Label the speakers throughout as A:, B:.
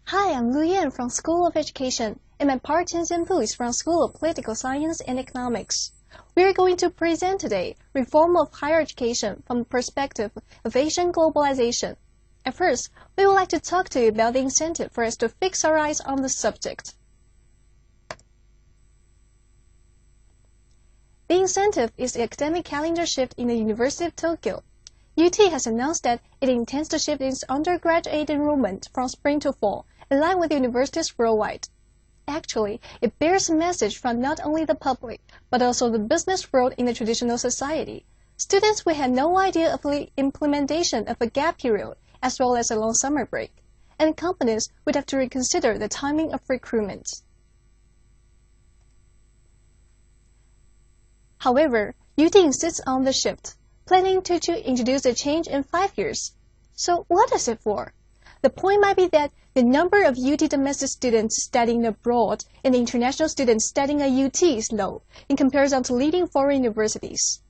A: Hi, I'm Lu Yan from School of Education, and my partner Zhenpu is from School of Political Science and Economics. We are going to present today reform of higher education from the perspective of Asian globalization. At first, we would like to talk to you about the incentive for us to fix our eyes on the subject. The incentive is the academic calendar shift in the University of Tokyo. UT has announced that it intends to shift its undergraduate enrollment from spring to fall, in line with universities worldwide. Actually, it bears a message from not only the public, but also the business world in the traditional society. Students will have no idea of the implementation of a gap period, as well as a long summer break, and companies would have to reconsider the timing of recruitment. However, UT insists on the shift, planning to introduce the change in 5 years. So what is it for? The point might be that the number of UT domestic students studying abroad and the international students studying at UT is low in comparison to leading foreign universities.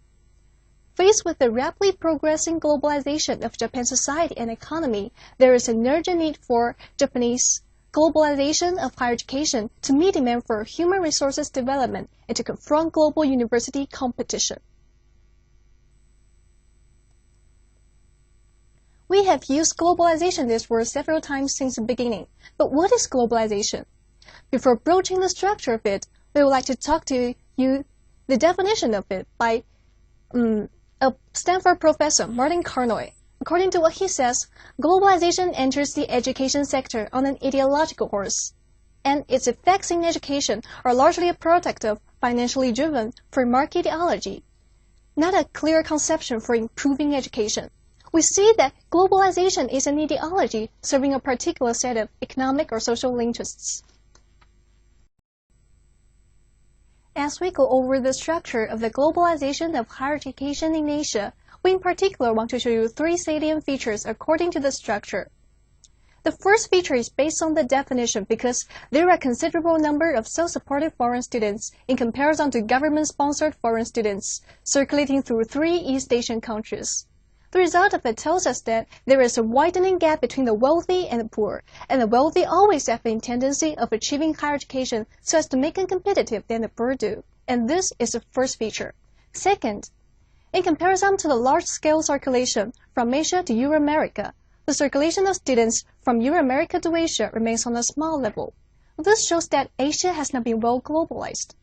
A: Faced with the rapidly progressing globalization of Japan's society and economy, there is an urgent need for Japanese globalization of higher education to meet demand for human resources development and to confront global university competition. We have used globalization this word several times since the beginning, but what is globalization? Before broaching the structure of it, we would like to talk to you the definition of it by a Stanford professor, Martin Carnoy. According to what he says, globalization enters the education sector on an ideological horse, and its effects in education are largely a product of financially driven free market ideology, not a clear conception for improving education. We see that globalization is an ideology serving a particular set of economic or social interests. As we go over the structure of the globalization of higher education in Asia, we in particular want to show you 3 salient features according to the structure. The first feature is based on the definition because there are a considerable number of self-supported foreign students in comparison to government-sponsored foreign students circulating through 3 East Asian countries. The result of it tells us that there is a widening gap between the wealthy and the poor, and the wealthy always have a tendency of achieving higher education so as to make them competitive than the poor do, and this is the first feature. Second, in comparison to the large-scale circulation from Asia to Euro-America, the circulation of students from Euro-America to Asia remains on a small level. This shows that Asia has not been well globalized.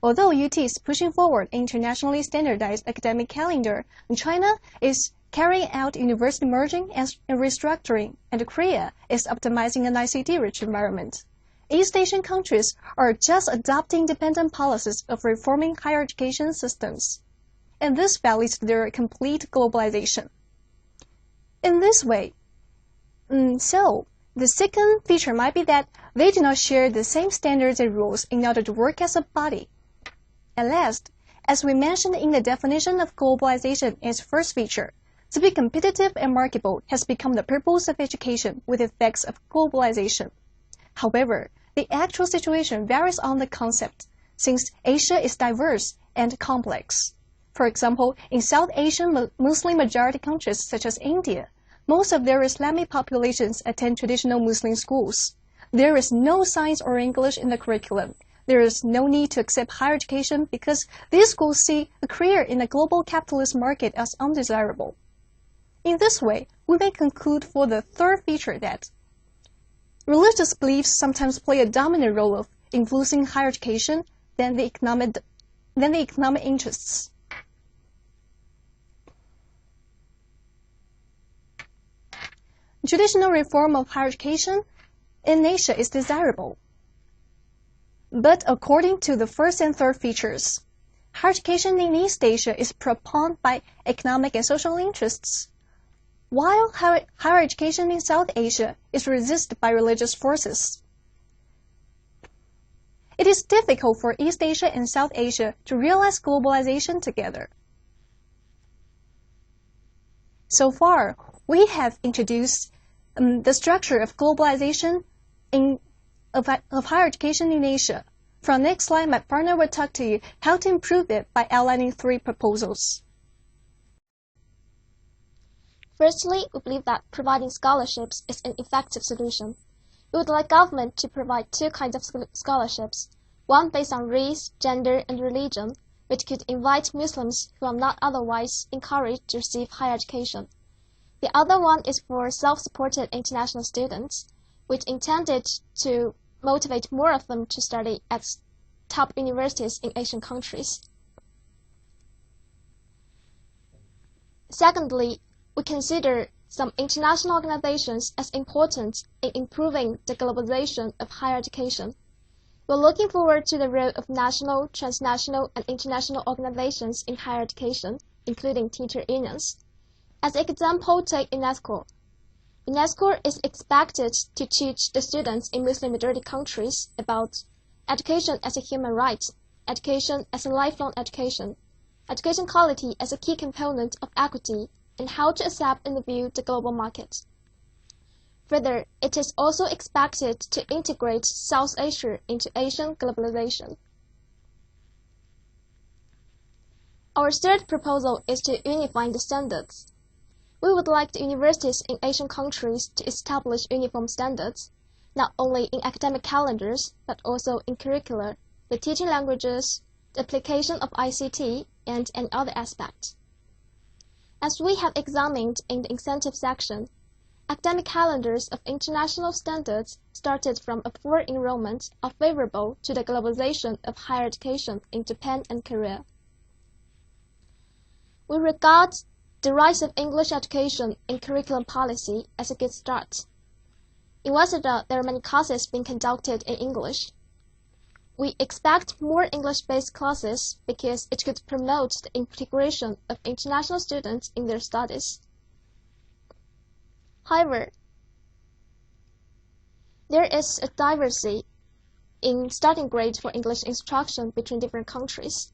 A: Although UT is pushing forward an internationally standardized academic calendar, China is carrying out university merging and restructuring, and Korea is optimizing an ICT-rich environment. East Asian countries are just adopting independent policies of reforming higher education systems, and this values their complete globalization. In this way, so the second feature might be that they do not share the same standards and rules in order to work as a body. At last, as we mentioned in the definition of globalization as first feature, to be competitive and marketable has become the purpose of education with effects of globalization. However, the actual situation varies on the concept, since Asia is diverse and complex. For example, in South Asian Muslim majority countries such as India, most of their Islamic populations attend traditional Muslim schools. There is no science or English in the curriculum. There is no need to accept higher education because these schools see a career in the global capitalist market as undesirable. In this way, we may conclude for the third feature that religious beliefs sometimes play a dominant role of influencing higher education than the economic interests. Traditional reform of higher education in Asia is desirable. But according to the first and third features, higher education in East Asia is propelled by economic and social interests, while higher education in South Asia is resisted by religious forces. It is difficult for East Asia and South Asia to realize globalization together. So far, we have introduced the structure of globalization of higher education in Asia. From the next slide, my partner will talk to you how to improve it by outlining 3 proposals.
B: Firstly, we believe that providing scholarships is an effective solution. We would like government to provide two kinds of scholarships, one based on race, gender, and religion, which could invite Muslims who are not otherwise encouraged to receive higher education. The other one is for self-supported international students, which intended to motivate more of them to study at top universities in Asian countries. Secondly, we consider some international organizations as important in improving the globalization of higher education. We're looking forward to the role of national, transnational, and international organizations in higher education, including teacher unions. As an example, take UNESCO. UNESCO is expected to teach the students in Muslim-majority countries about education as a human right, education as a lifelong education, education quality as a key component of equity, and how to accept and view the global market. Further, it is also expected to integrate South Asia into Asian globalization. Our third proposal is to unify the standards. We would like the universities in Asian countries to establish uniform standards, not only in academic calendars, but also in curricula, the teaching languages, the application of ICT, and any other aspect. As we have examined in the incentive section, academic calendars of international standards started from a poor enrollment are favorable to the globalization of higher education in Japan and Korea. We regard the rise of English education in curriculum policy as a good start. In Waseda, there are many classes being conducted in English. We expect more English-based classes because it could promote the integration of international students in their studies. However, there is a diversity in starting grade for English instruction between different countries.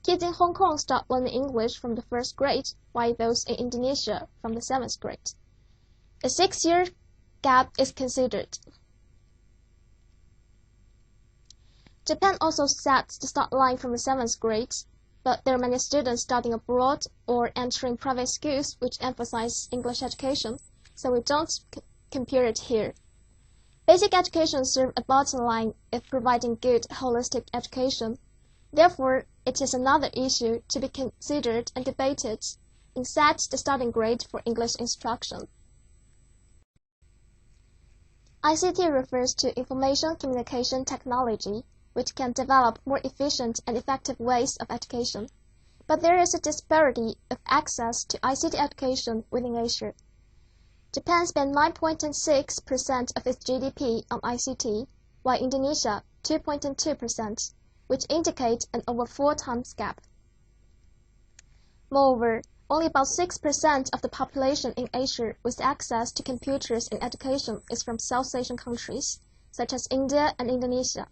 B: Kids in Hong Kong start learning English from the first grade, while those in Indonesia from the 7th grade. A 6-year gap is considered. Japan also sets the start line from the 7th grade, but there are many students studying abroad or entering private schools which emphasize English education, so we don't compare it here. Basic education serves a bottom line of providing good holistic education. Therefore, it is another issue to be considered and debated and set the starting grade for English instruction. ICT refers to information communication technology, which can develop more efficient and effective ways of education. But there is a disparity of access to ICT education within Asia. Japan spent 9.6% of its GDP on ICT, while Indonesia 2.2%, which indicate an over 4 times gap. Moreover, only about 6% of the population in Asia with access to computers and education is from South Asian countries, such as India and Indonesia.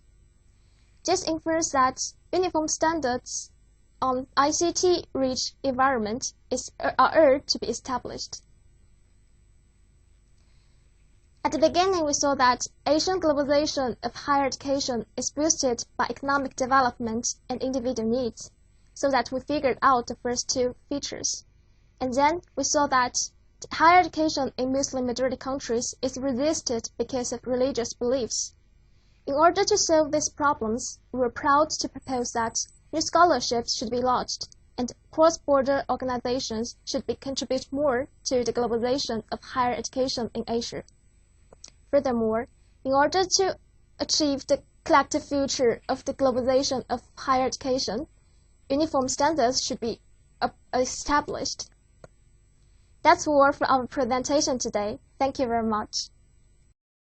B: This infers that uniform standards on ICT-rich environment are to be established. At the beginning, we saw that Asian globalization of higher education is boosted by economic development and individual needs, so that we figured out the first two features. And then we saw that higher education in Muslim-majority countries is resisted because of religious beliefs. In order to solve these problems, we were proud to propose that new scholarships should be launched, and cross-border organizations should contribute more to the globalization of higher education in Asia. Furthermore, in order to achieve the collective future of the globalization of higher education, uniform standards should be established. That's all for our presentation today. Thank you very much.